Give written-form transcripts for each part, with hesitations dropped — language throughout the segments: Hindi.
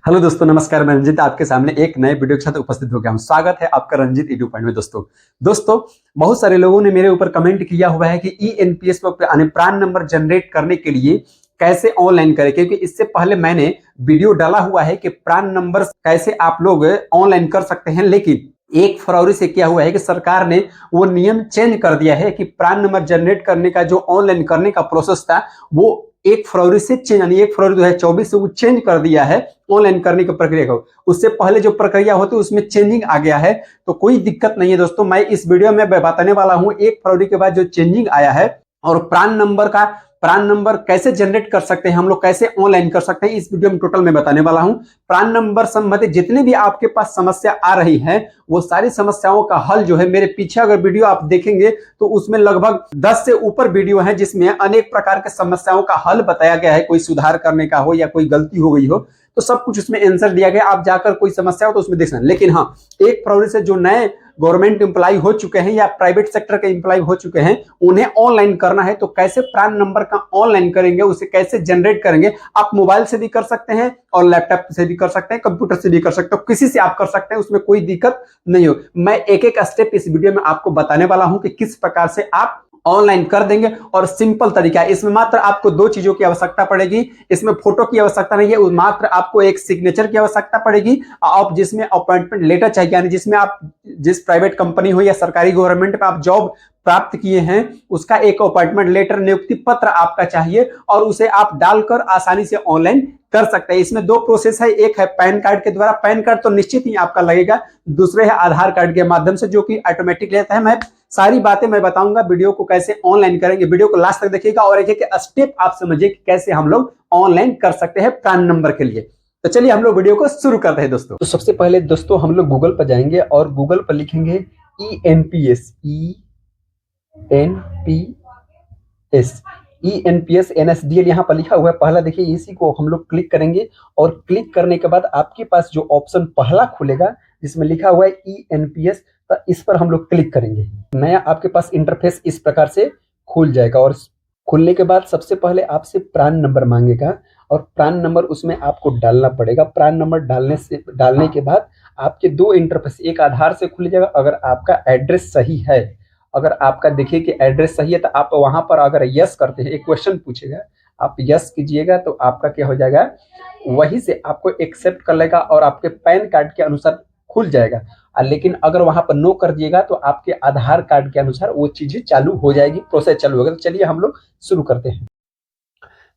हेलो दोस्तों, नमस्कार। मैं रंजित आपके सामने एक नए वीडियो के साथ उपस्थित हो गया हूं। स्वागत है आपका रंजित यूट्यूब पॉइंट में। दोस्तों बहुत सारे लोगों ने मेरे ऊपर कमेंट किया हुआ है कि ईएनपीएस पर प्रान नंबर जनरेट करने के लिए कैसे ऑनलाइन करें, क्योंकि इससे पहले मैंने वीडियो डाला हुआ है कि प्रान नंबर कैसे आप लोग ऑनलाइन कर सकते हैं। लेकिन 1 फरवरी से क्या हुआ है कि सरकार ने वो नियम चेंज कर दिया है कि प्रान नंबर जनरेट करने का जो ऑनलाइन करने का प्रोसेस था वो 1 फरवरी से चेंज, यानी 1 फरवरी 2024 से वो चेंज कर दिया है ऑनलाइन करने की प्रक्रिया को। उससे पहले जो प्रक्रिया होती है उसमें चेंजिंग आ गया है, तो कोई दिक्कत नहीं है दोस्तों। मैं इस वीडियो में बताने वाला हूं 1 फरवरी के बाद जो चेंजिंग आया है और प्रान नंबर कैसे जनरेट कर सकते हैं, हम लोग कैसे ऑनलाइन कर सकते हैं, इस वीडियो में टोटल मैं बताने वाला हूं। प्रान नंबर संबंधित जितने भी आपके पास समस्या आ रही है वो सारी समस्याओं का हल जो है, मेरे पीछे अगर वीडियो आप देखेंगे तो उसमें लगभग 10 से ऊपर वीडियो है जिसमें अनेक प्रकार के समस्याओं का हल बताया गया है। कोई सुधार करने का हो या कोई गलती हो गई हो तो सब कुछ उसमें आंसर दिया गया। आप जाकर कोई समस्या हो तो उसमें देख सकते हैं। लेकिन हाँ, 1 फरवरी से जो नए गवर्नमेंट एम्प्लॉय हो चुके हैं या प्राइवेट सेक्टर के एम्प्लॉय हो चुके हैं उन्हें ऑनलाइन करना है, तो कैसे प्रान नंबर का ऑनलाइन करेंगे, उसे कैसे जनरेट करेंगे। आप मोबाइल से भी कर सकते हैं और लैपटॉप से भी कर सकते हैं, कंप्यूटर से भी कर सकते हो, किसी से आप कर सकते हैं, उसमें कोई दिक्कत नहीं हो। मैं एक एक स्टेप इस वीडियो में आपको बताने वाला हूं कि किस प्रकार से आप ऑनलाइन कर देंगे। और सिंपल तरीका है, इसमें मात्र आपको 2 चीजों की आवश्यकता पड़ेगी। इसमें फोटो की आवश्यकता नहीं है, मात्र आपको एक सिग्नेचर की आवश्यकता पड़ेगी। आप जिसमें अपॉइंटमेंट लेटर चाहिए, यानी जिसमें आप जिस प्राइवेट कंपनी हो या सरकारी गवर्नमेंट में आप जॉब प्राप्त किए हैं उसका एक अपॉइंटमेंट लेटर, नियुक्ति पत्र आपका चाहिए और उसे आप डालकर आसानी से ऑनलाइन कर सकते हैं। इसमें 2 प्रोसेस है, एक है पैन कार्ड के द्वारा, पैन कार्ड तो निश्चित ही आपका लगेगा, दूसरे है आधार कार्ड के माध्यम से जो कि ऑटोमेटिक लेता है। मैं सारी बातें मैं बताऊंगा वीडियो को कैसे ऑनलाइन करेंगे, वीडियो को लास्ट तक देखिएगा और एक एक स्टेप आप समझिए कि कैसे हम लोग ऑनलाइन कर सकते हैं प्रान नंबर के लिए। तो चलिए हम लोग वीडियो को शुरू करते हैं दोस्तों। तो सबसे पहले दोस्तों हम लोग गूगल पर जाएंगे और गूगल पर लिखेंगे ईएनपीएस एनएसडीएल यहाँ पर लिखा हुआ है। पहला देखिए, इसी को हम लोग क्लिक करेंगे और क्लिक करने के बाद आपके पास जो ऑप्शन पहला खुलेगा जिसमें लिखा हुआ है ईएनपीएस, तो इस पर हम लोग क्लिक करेंगे। नया आपके पास इंटरफेस इस प्रकार से खुल जाएगा और खुलने के बाद सबसे पहले आपसे प्रान नंबर मांगेगा और प्रान नंबर उसमें आपको डालना पड़ेगा। प्रान नंबर डालने के बाद आपके 2 इंटरफेस, एक आधार से खुल जाएगा। अगर आपका एड्रेस सही है, अगर आपका देखिए कि एड्रेस सही है तो आप वहां पर अगर यस करते हैं, एक क्वेश्चन पूछेगा, आप यस कीजिएगा तो आपका क्या हो जाएगा, वहीं से आपको एक्सेप्ट कर लेगा और आपके पैन कार्ड के अनुसार खुल जाएगा। लेकिन अगर वहां पर नो कर दिएगा तो आपके आधार कार्ड के अनुसार वो चीजें चालू हो जाएगी, प्रोसेस चालू होगा। तो चलिए हम लोग शुरू करते हैं।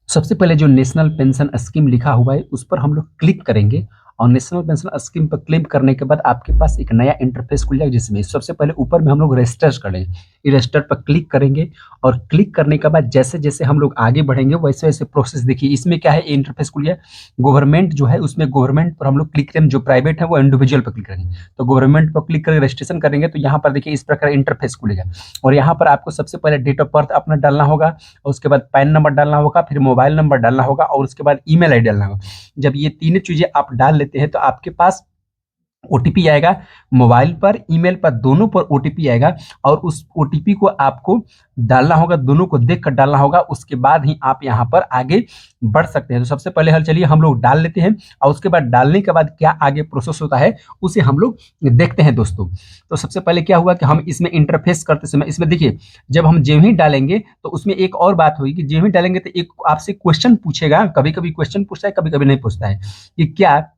सबसे पहले जो नेशनल पेंशन स्कीम लिखा हुआ है उस पर हम लोग क्लिक करेंगे और नेशनल पेंशन स्कीम पर क्लिक करने के बाद आपके पास एक नया इंटरफेस खुल जाएगा जिसमें सबसे पहले ऊपर में हम लोग रजिस्टर करेंगे। रजिस्टर पर क्लिक करेंगे और क्लिक करने के बाद जैसे जैसे हम लोग आगे बढ़ेंगे वैसे वैसे प्रोसेस देखिए। इसमें क्या है, इंटरफेस खुल गया, गवर्नमेंट जो है उसमें गवर्नमेंट पर हम लोग क्लिक करेंगे, जो प्राइवेट है वो इंडिविजुअल पर क्लिक करेंगे। तो गवर्नमेंट पर क्लिक करके रजिस्ट्रेशन करेंगे तो यहाँ पर देखिए इस प्रकार इंटरफेस खुलेगा और यहाँ पर आपको सबसे पहले डेट ऑफ बर्थ अपना डालना होगा और उसके बाद पैन नंबर डालना होगा, फिर मोबाइल नंबर डालना होगा और उसके बाद ईमेल आईडी डालना होगा। जब ये तीनों चीजें आप डाल लेते हैं तो आपके पास ओटीपी आएगा, मोबाइल पर ईमेल पर दोनों पर ओटीपी आएगा और उस ओटीपी को आपको डालना होगा, दोनों को देखकर डालना होगा। उसके बाद ही आप यहाँ पर आगे बढ़ सकते हैं। तो सबसे पहले हल चलिए हम लोग डाल लेते हैं और उसके बाद डालने के बाद क्या आगे प्रोसेस होता है उसे हम लोग देखते हैं दोस्तों। तो सबसे पहले क्या हुआ कि हम इसमें इंटरफेस करते समय इसमें देखिए, जब हम जो ही डालेंगे तो उसमें एक और बात होगी कि जो ही डालेंगे तो एक आपसे क्वेश्चन पूछेगा, कभी कभी क्वेश्चन पूछता है, कभी कभी नहीं पूछता है कि क्या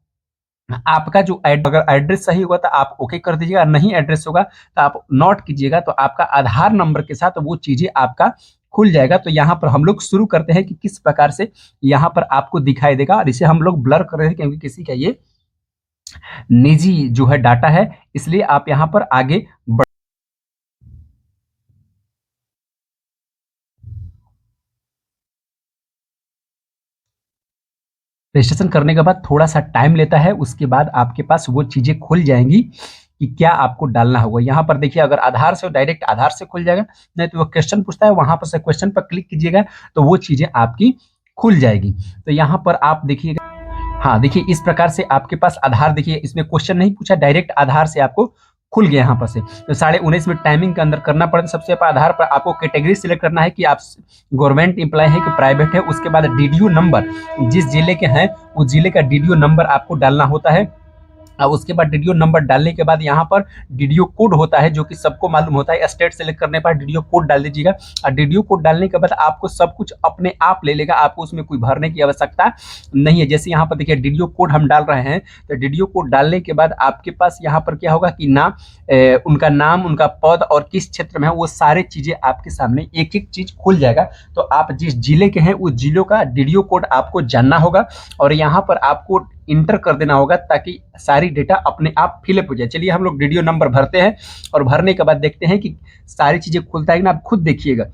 आपका जो अगर एड्रेस सही होगा तो आप ओके कर दीजिएगा, नहीं एड्रेस होगा तो आप नोट कीजिएगा। तो आपका आधार नंबर के साथ वो चीजें आपका खुल जाएगा। तो यहाँ पर हम लोग शुरू करते हैं कि किस प्रकार से यहाँ पर आपको दिखाई देगा और इसे हम लोग ब्लर कर रहे हैं क्योंकि किसी का ये निजी जो है डाटा है, इसलिए आप यहाँ पर आगे बढ़। रजिस्ट्रेशन करने के बाद थोड़ा सा टाइम लेता है, उसके बाद आपके पास वो चीजें खुल जाएंगी कि क्या आपको डालना होगा। यहाँ पर देखिए, अगर आधार से डायरेक्ट आधार से खुल जाएगा, नहीं तो वो क्वेश्चन पूछता है, वहां पर से क्वेश्चन पर क्लिक कीजिएगा तो वो चीजें आपकी खुल जाएगी। तो यहाँ पर आप देखिएगा, हाँ देखिए इस प्रकार से आपके पास आधार, देखिए इसमें क्वेश्चन नहीं पूछा, डायरेक्ट आधार से आपको खुल गया यहाँ पर से। तो 19:30 में टाइमिंग के अंदर करना पड़ता है। सबसे आधार पर आपको कैटेगरी सिलेक्ट करना है कि आप गवर्नमेंट एम्प्लॉय है कि प्राइवेट है। उसके बाद डीडीयू नंबर, जिस जिले के हैं उस जिले का डीडीयू नंबर आपको डालना होता है। और उसके बाद डीडीओ नंबर डालने के बाद यहाँ पर डीडीओ कोड होता है जो कि सबको मालूम होता है। स्टेट सेलेक्ट करने पर डीडीओ कोड डाल दीजिएगा और डीडीओ कोड डालने के बाद आपको सब कुछ अपने आप ले लेगा, आपको उसमें कोई भरने की आवश्यकता नहीं है। जैसे यहाँ पर देखिए डीडीओ कोड हम डाल रहे हैं, तो डीडीओ कोड डालने के बाद आपके पास यहाँ पर क्या होगा कि उनका नाम, उनका पद और किस क्षेत्र में है, वो सारे चीजें आपके सामने एक एक चीज खुल जाएगा। तो आप जिस जिले के हैं उस जिलों का डीडीओ कोड आपको जानना होगा और यहाँ पर आपको इंटर कर देना होगा ताकि सारी डेटा अपने आप फिलअप हो जाए। चलिए हम लोग डीडीओ नंबर भरते हैं और भरने के बाद देखते हैं कि सारी चीजें खुलता है कि ना। आप खुद देखिएगा,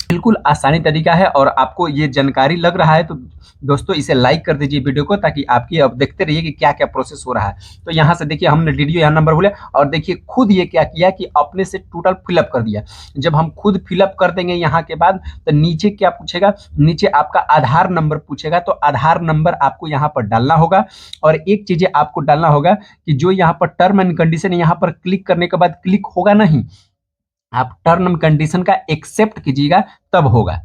बिल्कुल आसानी तरीका है और आपको ये जानकारी लग रहा है तो दोस्तों इसे लाइक कर दीजिए वीडियो को, ताकि आपकी अब देखते रहिए कि क्या क्या प्रोसेस हो रहा है। तो यहाँ से देखिए हमने डीडीओ यहाँ नंबर बोले और देखिए खुद ये क्या किया कि अपने से टोटल फिलअप कर दिया। जब हम खुद फिलअप कर देंगे यहाँ के बाद तो नीचे क्या पूछेगा, नीचे आपका आधार नंबर पूछेगा। तो आधार नंबर आपको यहाँ पर डालना होगा और एक चीजें आपको डालना होगा कि जो यहाँ पर टर्म एंड कंडीशन यहाँ पर क्लिक करने के बाद क्लिक होगा नहीं, आप टर्म एंड कंडीशन का एक्सेप्ट कीजिएगा तब होगा।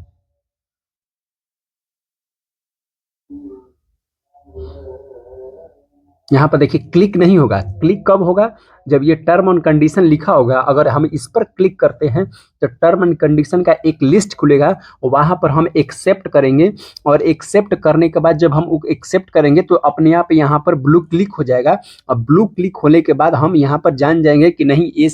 यहाँ पर देखिए क्लिक नहीं होगा। क्लिक कब होगा, जब ये टर्म एंड कंडीशन लिखा होगा। अगर हम इस पर क्लिक करते हैं तो टर्म एंड कंडीशन का एक लिस्ट खुलेगा, वहां पर हम एक्सेप्ट करेंगे और एक्सेप्ट करने के बाद जब हम एक्सेप्ट करेंगे तो अपने आप यहाँ पर ब्लू क्लिक हो जाएगा। और ब्लू क्लिक होने के बाद हम यहाँ पर जान जाएंगे कि नहीं ये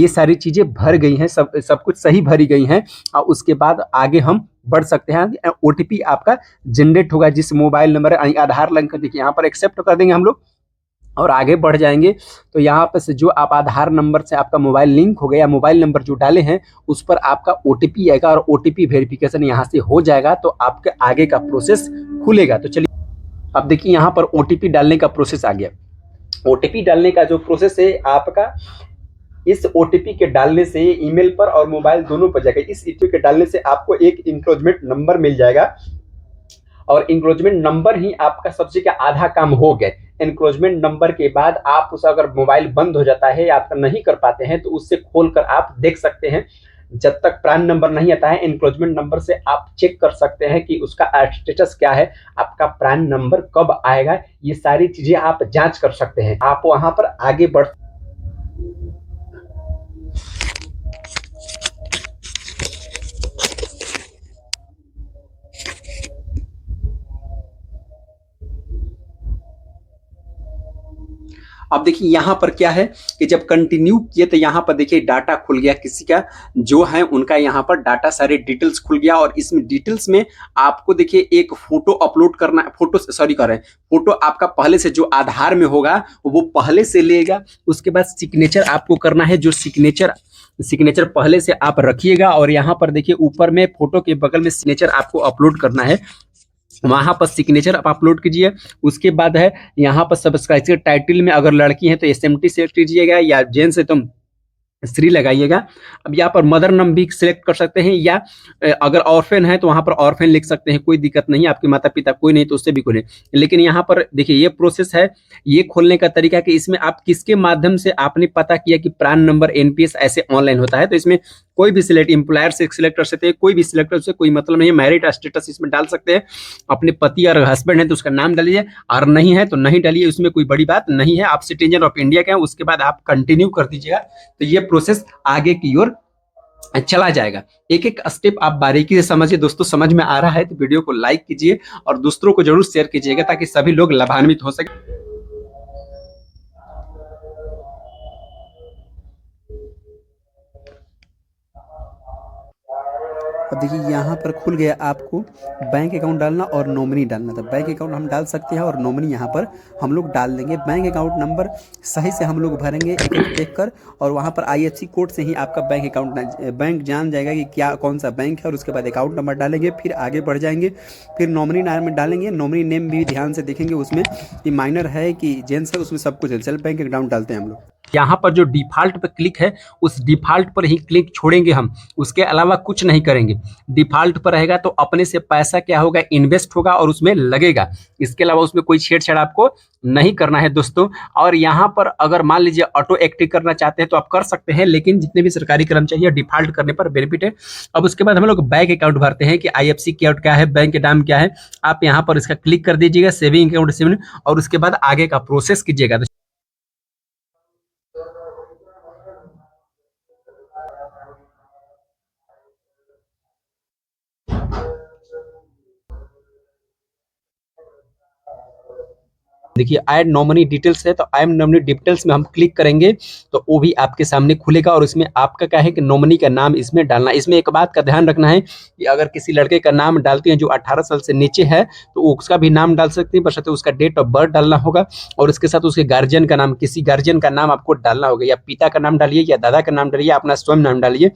सारी चीजें भर गई हैं, सब कुछ सही भरी गई हैं। और उसके बाद आगे हम बढ़ सकते हैं। ओटीपी आपका जनरेट होगा जिस मोबाइल नंबर आधार लिंक कर देखिए यहाँ पर एक्सेप्ट कर देंगे हम लोग और आगे बढ़ जाएंगे। तो यहाँ पर से जो आप आधार नंबर से आपका मोबाइल लिंक हो गया, मोबाइल नंबर जो डाले हैं उस पर आपका ओटीपी आएगा और ओटीपी वेरिफिकेशन यहाँ से हो जाएगा तो आपके आगे का प्रोसेस खुलेगा। तो चलिए अब देखिए यहाँ पर ओटीपी डालने का प्रोसेस आ गया। ओटीपी डालने का जो प्रोसेस है आपका, इस ओटीपी के डालने से ईमेल पर और मोबाइल दोनों पर जाएगा। इस ओटीपी के डालने से आपको एक इंक्रोचमेंट नंबर मिल जाएगा और इंक्रोचमेंट नंबर ही आपका सबसे का आधा काम हो गया। इंक्रोचमेंट नंबर के बाद आप उस अगर मोबाइल बंद हो जाता है या आप नहीं कर पाते हैं तो उससे खोलकर आप देख सकते हैं। जब तक प्रान नंबर नहीं आता है, इंक्रोचमेंट नंबर से आप चेक कर सकते हैं कि उसका स्टेटस क्या है, आपका प्रान नंबर कब आएगा, ये सारी चीजें आप जांच कर सकते हैं। आप वहां पर आगे बढ़ अब देखिए यहाँ पर क्या है कि जब कंटिन्यू किए तो यहाँ पर देखिए डाटा खुल गया किसी का, जो है उनका यहाँ पर डाटा सारे डिटेल्स खुल गया। और इसमें डिटेल्स में आपको देखिए एक फोटो अपलोड करना, फोटो आपका पहले से जो आधार में होगा वो पहले से लेगा। उसके बाद सिग्नेचर आपको करना है, जो सिग्नेचर पहले से आप रखिएगा। और यहाँ पर देखिए ऊपर में फोटो के बगल में सिग्नेचर आपको अपलोड करना है, वहां पर सिग्नेचर आप अपलोड कीजिए। उसके बाद है यहाँ पर सब्सक्राइबर टाइटल में अगर लड़की है तो एसएमटी सेलेक्ट कीजिएगा या जेंट्स है तो श्री लगाइएगा। अब यहाँ पर मदर नेम भी सिलेक्ट कर सकते हैं या अगर ऑर्फन है तो वहां पर ऑर्फन लिख सकते हैं, कोई दिक्कत नहीं। आपके माता पिता कोई नहीं तो उससे भी खोलें। लेकिन यहाँ पर देखिए ये प्रोसेस है, ये खोलने का तरीका कि इसमें आप किसके माध्यम से आपने पता किया कि प्रान नंबर एनपीएस ऐसे ऑनलाइन होता है। तो इसमें कोई भी सिलेक्ट, एम्प्लॉयर से सिलेक्ट कर सकते हैं, कोई भी सिलेक्ट कर सकते, कोई मतलब नहीं है। मैरिड स्टेटस इसमें डाल सकते हैं, अपने पति और हस्बैंड है तो उसका नाम डालिए, और नहीं है तो नहीं डालिए, उसमें कोई बड़ी बात नहीं है। आप सिटीजन ऑफ इंडिया के हैं, उसके बाद आप कंटिन्यू कर दीजिएगा तो ये प्रोसेस आगे की ओर चला जाएगा। एक एक स्टेप आप बारीकी से समझिए। दोस्तों समझ में आ रहा है तो वीडियो को लाइक कीजिए और दूसरों को जरूर शेयर कीजिएगा ताकि सभी लोग लाभान्वित हो सके। अब देखिए यहाँ पर खुल गया, आपको बैंक अकाउंट डालना और नॉमिनी डालना था। बैंक अकाउंट हम डाल सकते हैं और नॉमिनी यहाँ पर हम लोग डाल देंगे। बैंक अकाउंट नंबर सही से हम लोग भरेंगे एक एक देख कर, और वहाँ पर आईएफएससी कोड से ही आपका बैंक जान जाएगा कि क्या कौन सा बैंक है। और उसके बाद अकाउंट नंबर डालेंगे, फिर आगे बढ़ जाएंगे, फिर नॉमिनी नाम डालेंगे। नॉमिनी नेम भी ध्यान से देखेंगे उसमें कि माइनर है कि जेंट्स है, उसमें सब कुछ है। चल बैंक अकाउंट डालते हैं हम लोग। यहाँ पर जो डिफ़ॉल्ट पे क्लिक है उस डिफ़ॉल्ट पर ही क्लिक छोड़ेंगे हम, उसके अलावा कुछ नहीं करेंगे। डिफ़ॉल्ट पर रहेगा तो अपने से पैसा क्या होगा, इन्वेस्ट होगा और उसमें लगेगा। इसके अलावा उसमें कोई छेड़छाड़ आपको नहीं करना है दोस्तों। और यहाँ पर अगर मान लीजिए ऑटो एक्टिव करना चाहते हैं तो आप कर सकते हैं, लेकिन जितने भी सरकारी कर्मचारी है डिफ़ॉल्ट करने पर बेनिफिट है। अब उसके बाद हम लोग बैंक अकाउंट भरते हैं कि IFSC कोड क्या है, बैंक का नाम क्या है। आप यहाँ पर इसका क्लिक कर दीजिएगा, सेविंग अकाउंट सेविंग, और उसके बाद आगे का प्रोसेस कीजिएगा। देखिए ऐड नॉमिनी डिटेल्स है, तो ऐड नॉमिनी डिटेल्स में हम क्लिक करेंगे तो वो भी आपके सामने खुलेगा। और इसमें आपका क्या है कि नॉमिनी का नाम इसमें डालना। इसमें एक बात का ध्यान रखना है कि अगर किसी लड़के का नाम डालते हैं जो 18 साल से नीचे है तो उसका भी नाम डाल सकते हैं, बशर्ते उसका डेट ऑफ बर्थ डालना होगा और उसके साथ उसके गार्जियन का नाम, किसी गार्जियन का नाम आपको डालना होगा। या पिता का नाम डालिए या दादा का नाम डालिए, अपना स्वयं नाम डालिए,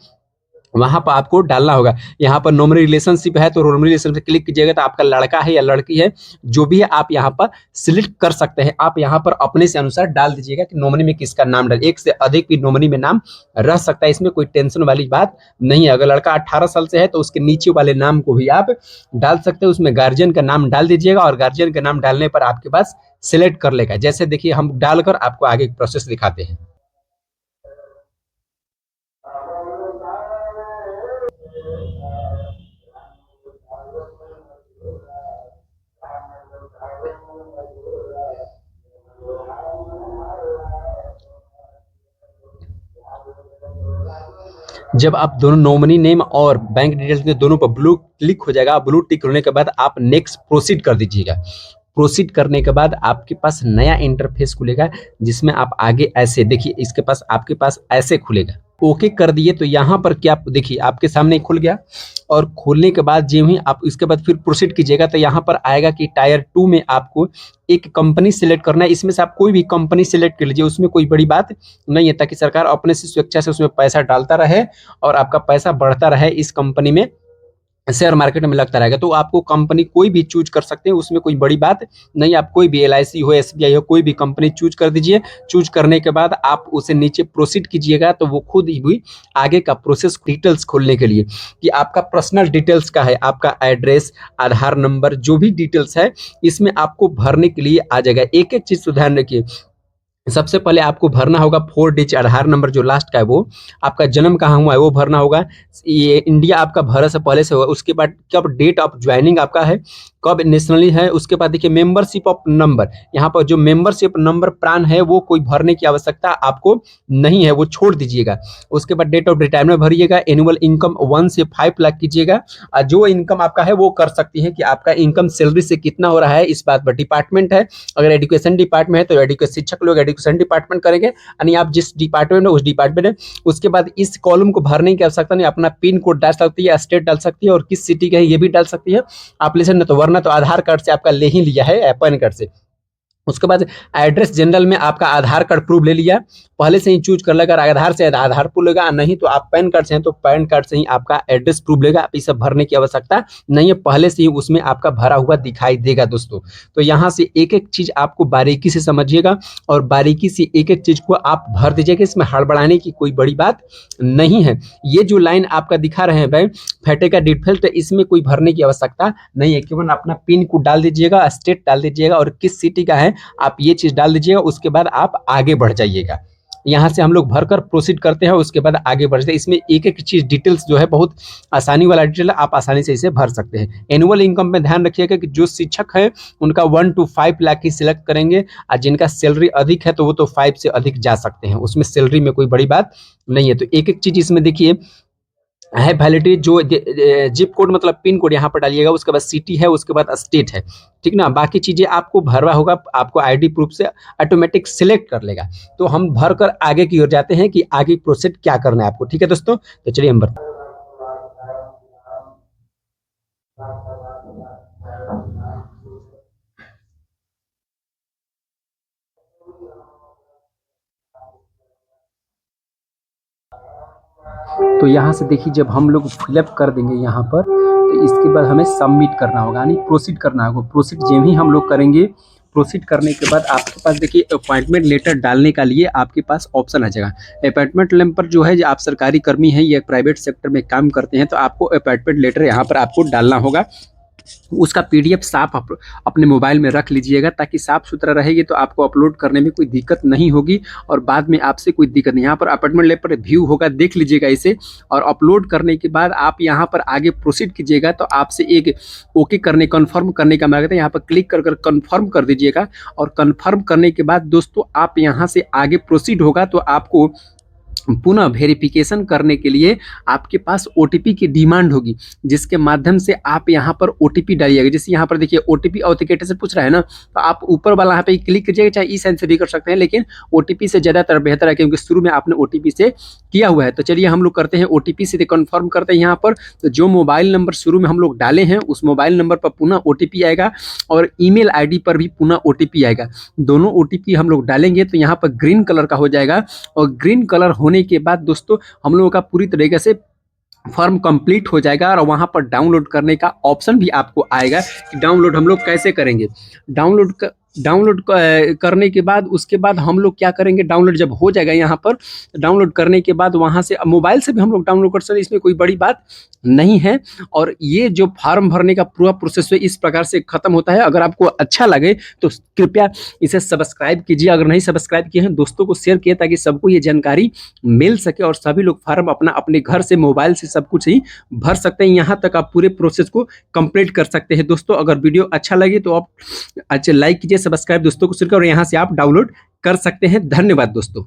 वहाँ पर आपको डालना होगा। यहाँ पर नॉमिनी रिलेशनशिप है तो नॉमिनी रिलेशन पे क्लिक कीजिएगा तो आपका लड़का है या लड़की है जो भी है आप यहाँ पर सिलेक्ट कर सकते हैं। आप यहाँ पर अपने से अनुसार डाल दीजिएगा कि नॉमिनी में किसका नाम डाल। एक से अधिक भी नॉमिनी में नाम रह सकता है, इसमें कोई टेंशन वाली बात नहीं है। अगर लड़का 18 साल से है तो उसके नीचे वाले नाम को भी आप डाल सकते हैं। उसमें गार्जियन का नाम डाल दीजिएगा और गार्जियन का नाम डालने पर आपके पास सिलेक्ट कर लेगा। जैसे देखिए हम डालकर आपको आगे प्रोसेस दिखाते हैं। जब आप दोनों नॉमिनी नेम और बैंक डिटेल्स में दोनों पर ब्लू क्लिक हो जाएगा, ब्लू टिक होने के बाद आप नेक्स्ट प्रोसीड कर दीजिएगा। प्रोसीड करने के बाद आपके पास नया इंटरफेस खुलेगा जिसमें आप आगे ऐसे देखिए, इसके पास आपके पास ऐसे खुलेगा। ओके कर दिए तो यहाँ पर क्या देखिए आपके सामने खुल गया। और खोलने के बाद जो ही आप इसके बाद फिर प्रोसीड कीजिएगा तो यहाँ पर आएगा कि टायर 2 में आपको एक कंपनी सिलेक्ट करना है। इसमें से आप कोई भी कंपनी सिलेक्ट कर लीजिए, उसमें कोई बड़ी बात नहीं है, ताकि सरकार अपने से स्वेच्छा से उसमें पैसा डालता रहे और आपका पैसा बढ़ता रहे इस कंपनी में, शेयर मार्केट में लगता रहेगा। तो आपको कंपनी कोई भी चूज कर सकते हैं, उसमें कोई बड़ी बात नहीं। आप कोई भी LIC हो, SBI हो, कोई भी कंपनी चूज कर दीजिए। चूज करने के बाद आप उसे नीचे प्रोसीड कीजिएगा तो वो खुद ही हुई आगे का प्रोसेस डिटेल्स खोलने के लिए कि आपका पर्सनल डिटेल्स का है, आपका एड्रेस, आधार नंबर, जो भी डिटेल्स है इसमें आपको भरने के लिए आ जाएगा। एक एक चीज तो ध्यान रखिए। सबसे पहले आपको भरना होगा 4 डिजिट आधार नंबर जो लास्ट का है वो, आपका जन्म कहाँ हुआ है वो भरना होगा, ये इंडिया आपका भरे से पहले से होगा। उसके बाद कब डेट ऑफ ज्वाइनिंग आपका है, कब नेशनली है। उसके बाद देखिए मेंबरशिप ऑफ नंबर, यहाँ पर जो मेंबरशिप नंबर प्रान है वो कोई भरने की आवश्यकता आपको नहीं है, वो छोड़ दीजिएगा। उसके बाद डेट ऑफ रिटायरमेंट भरिएगा। एनुअल इनकम 1 से 5 लाख कीजिएगा। जो इनकम आपका है वो कर सकती है कि आपका इनकम सैलरी से कितना हो रहा है इस बात पर डिपार्टमेंट है। अगर एजुकेशन डिपार्टमेंट है तो एजुकेशन शिक्षक लोग एजुकेशन डिपार्टमेंट करेंगे, यानी आप जिस डिपार्टमेंट है उस डिपार्टमेंट है। उसके बाद इस कॉलम को भरने की आवश्यकता नहीं, अपना पिन कोड डाल सकती है, स्टेट डाल सकती है और किस सिटी के है ये भी डाल सकती है। आप लिसन न तो वरना तो आधार कार्ड से आपका ले ही लिया है, पैन कार्ड से। उसके बाद एड्रेस जनरल में आपका आधार कार्ड प्रूफ ले लिया, पहले से ही चूज कर लेगा। आधार से आधार प्रूफ लेगा, नहीं तो आप पैन कार्ड से हैं तो पैन कार्ड से ही आपका एड्रेस प्रूफ लेगा। आप ये सब भरने की आवश्यकता नहीं है, पहले से ही उसमें आपका भरा हुआ दिखाई देगा दोस्तों। तो यहाँ से एक एक चीज आपको बारीकी से समझिएगा और बारीकी से एक एक चीज को आप भर दीजिएगा। इसमें हड़बड़ाने की कोई बड़ी बात नहीं है। ये जो लाइन आपका दिखा रहे हैं भाई फटे का डिफॉल्ट, इसमें कोई भरने की आवश्यकता नहीं है, केवल अपना पिन कोड डाल दीजिएगा, स्टेट डाल दीजिएगा और किस सिटी का है आप ये चीज डाल दीजिएगा। उसके बाद आप आगे बढ़ जाइएगा। यहाँ से हम लोग भरकर प्रोसीड करते हैं, उसके बाद आगे बढ़ते हैं। इसमें एक एक चीज डिटेल्स जो है बहुत आसानी वाला डिटेल है, आप आसानी से इसे भर सकते हैं। एनुअल इनकम में ध्यान रखिएगा कि जो शिक्षक है उनका 1 to 5 लाख ही सिलेक्ट करेंगे और जिनका सैलरी अधिक है तो वो तो 5 से अधिक जा सकते हैं, उसमें सैलरी में कोई बड़ी बात नहीं है। तो एक एक चीज इसमें देखिए है वैलिडिटी, जो जिप कोड मतलब पिन कोड यहाँ पर डालिएगा। उसके बाद सिटी है, उसके बाद स्टेट है, ठीक ना। बाकी चीजें आपको भरवा होगा, आपको आईडी प्रूफ से ऑटोमेटिक सिलेक्ट कर लेगा। तो हम भर कर आगे की ओर जाते हैं कि आगे प्रोसेस क्या करना है आपको, ठीक है दोस्तों। तो चलिए हम बढ़ते हैं। तो यहाँ से देखिए जब हम लोग फिलअप कर देंगे यहाँ पर तो इसके बाद हमें सबमिट करना होगा, यानी प्रोसीड करना होगा। प्रोसीड जब ही हम लोग करेंगे प्रोसीड करने के बाद आपके पास देखिए अपॉइंटमेंट लेटर डालने का लिए आपके पास ऑप्शन आ जाएगा। अपॉइंटमेंट लेटर पर जो है आप सरकारी कर्मी हैं या प्राइवेट सेक्टर में काम करते हैं तो आपको अपॉइंटमेंट लेटर यहाँ पर आपको डालना होगा। उसका पीडीएफ साफ अपने मोबाइल में रख लीजिएगा ताकि साफ सुथरा रहेगी, तो आपको अपलोड करने में कोई दिक्कत नहीं होगी और बाद में आपसे कोई दिक्कत नहीं। यहाँ पर अपॉइंटमेंट लेटर व्यू होगा, देख लीजिएगा इसे, और अपलोड करने के बाद आप यहाँ पर आगे प्रोसीड कीजिएगा तो आपसे एक ओके करने कन्फर्म करने का मांगता है। यहाँ पर क्लिक कर कन्फर्म कर दीजिएगा और कन्फर्म करने के बाद दोस्तों आप यहाँ से आगे प्रोसीड होगा तो आपको पुनः वेरिफिकेशन करने के लिए आपके पास ओटीपी की डिमांड होगी, जिसके माध्यम से आप यहाँ पर ओटीपी डालिएगा। जैसे यहाँ पर देखिए ओटीपी ऑथेंटिकेटर से पूछ रहा है ना, तो आप ऊपर वाला यहाँ पे क्लिक कीजिएगा, चाहे ई साइन से भी कर सकते हैं, लेकिन ओटीपी से ज़्यादातर बेहतर है क्योंकि शुरू में आपने ओटीपी से किया हुआ है। तो चलिए हम लोग करते हैं ओटीपी से कन्फर्म करते हैं। यहाँ पर तो जो मोबाइल नंबर शुरू में हम लोग डाले हैं उस मोबाइल नंबर पर पुनः ओटीपी आएगा और ईमेल आईडी पर भी पुनः ओटीपी आएगा। दोनों ओटीपी हम लोग डालेंगे तो यहाँ पर ग्रीन कलर का हो जाएगा और ग्रीन कलर होने के बाद दोस्तों हम लोगों का पूरी तरीके से फॉर्म कंप्लीट हो जाएगा और वहां पर डाउनलोड करने का ऑप्शन भी आपको आएगा कि डाउनलोड हम लोग कैसे करेंगे। डाउनलोड करने के बाद उसके बाद हम लोग क्या करेंगे, डाउनलोड जब हो जाएगा यहाँ पर डाउनलोड करने के बाद वहाँ से मोबाइल से भी हम लोग डाउनलोड कर सकते हैं, इसमें कोई बड़ी बात नहीं है। और ये जो फॉर्म भरने का पूरा प्रोसेस है इस प्रकार से खत्म होता है। अगर आपको अच्छा लगे तो कृपया इसे सब्सक्राइब कीजिए, अगर नहीं सब्सक्राइब किए हैं दोस्तों को शेयर किए ताकि सबको ये जानकारी मिल सके और सभी लोग फॉर्म अपना अपने घर से मोबाइल से सब कुछ ही भर सकते हैं। यहाँ तक आप पूरे प्रोसेस को कंप्लीट कर सकते हैं। दोस्तों अगर वीडियो अच्छा लगे तो आप अच्छा लाइक कीजिए, सब्सक्राइब दोस्तों को शेयर करें और यहाँ से आप डाउनलोड कर सकते हैं। धन्यवाद दोस्तों।